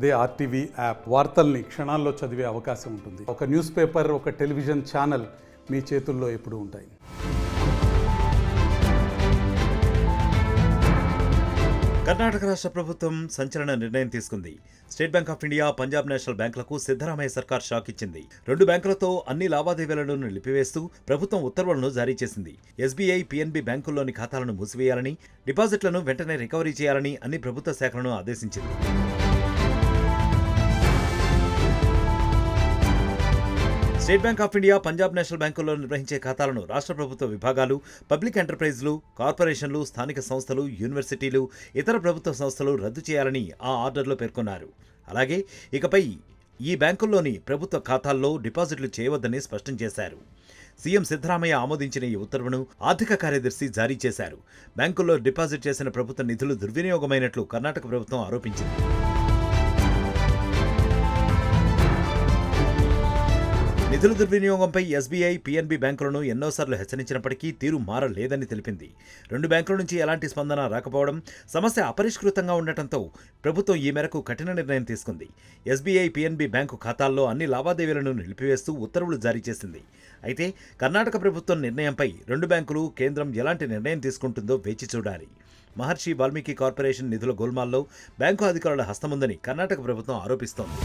అదే RTV app వార్తల్ని క్షణాల్లో చదివే అవకాశం ఉంటుంది. ఒక న్యూస్ పేపర్, ఒక టెలివిజన్ ఛానల్ మీ చేతుల్లో ఎప్పుడూ ఉంటాయి. కర్ణాటక రాష్ట్ర ప్రభుత్వం సంచలన నిర్ణయం తీసుకుంది. State bank of India, Punjab national బ్యాంకులకు సిద్ధరామయ్య సర్కార్ షాక్ ఇచ్చింది. 2 బ్యాంకులతో అన్ని లావాదేవీలను నిలిపివేస్తూ ప్రభుత్వం ఉత్తర్వులను జారీ చేసింది. ఎస్బీఐ, పిఎన్బి బ్యాంకుల్లోని ఖాతాలను మూసివేయాలని, డిపాజిట్లను వెంటనే రికవరీ చేయాలని అన్ని ప్రభుత్వ శాఖలను ఆదేశించింది. State bank of India, Punjab national బ్యాంకుల్లో నిర్వహించే ఖాతాలను రాష్ట్ర ప్రభుత్వ విభాగాలు, పబ్లిక్ ఎంటర్ప్రైజులు, కార్పొరేషన్లు, స్థానిక సంస్థలు, యూనివర్సిటీలు, ఇతర ప్రభుత్వ సంస్థలు రద్దు చేయాలని ఆ ఆర్డర్లో పేర్కొన్నారు. అలాగే ఇకపై ఈ బ్యాంకుల్లోని ప్రభుత్వ ఖాతాల్లో డిపాజిట్లు చేయవద్దని స్పష్టం చేశారు. సీఎం సిద్ధరామయ్య ఆమోదించిన ఈ ఉత్తర్వును ఆర్థిక కార్యదర్శి జారీ చేశారు. బ్యాంకుల్లో డిపాజిట్ చేసిన ప్రభుత్వ నిధులు దుర్వినియోగమైనట్లు కర్ణాటక ప్రభుత్వం ఆరోపించింది. నిధుల దుర్వినియోగంపై ఎస్బీఐ, పిఎన్బి బ్యాంకులను ఎన్నోసార్లు హెచ్చరించినప్పటికీ తీరు మారలేదని తెలిపింది. 2 బ్యాంకుల నుంచి ఎలాంటి స్పందన రాకపోవడం, సమస్య అపరిష్కృతంగా ఉండటంతో ప్రభుత్వం ఈ మేరకు కఠిన నిర్ణయం తీసుకుంది. ఎస్బీఐ, పిఎన్బి బ్యాంకు ఖాతాల్లో అన్ని లావాదేవీలను నిలిపివేస్తూ ఉత్తర్వులు జారీ చేసింది. అయితే కర్ణాటక ప్రభుత్వం నిర్ణయంపై 2 బ్యాంకులు, కేంద్రం ఎలాంటి నిర్ణయం తీసుకుంటుందో వేచి చూడాలి. మహర్షి వాల్మీకి కార్పొరేషన్ నిధుల గోల్మాల్లో బ్యాంకు అధికారుల హస్తముందని కర్ణాటక ప్రభుత్వం ఆరోపిస్తోంది.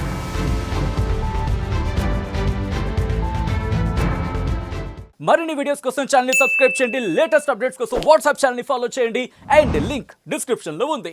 మరిన్ని వీడియోస్ కోసం ఛానల్ ని సబ్స్క్రైబ్ చేయండి. లేటెస్ట్ అప్డేట్స్ కోసం వాట్సాప్ ఛానల్ ని ఫాలో చేయండి. అండ్ లింక్ డిస్క్రిప్షన్ లో ఉంది.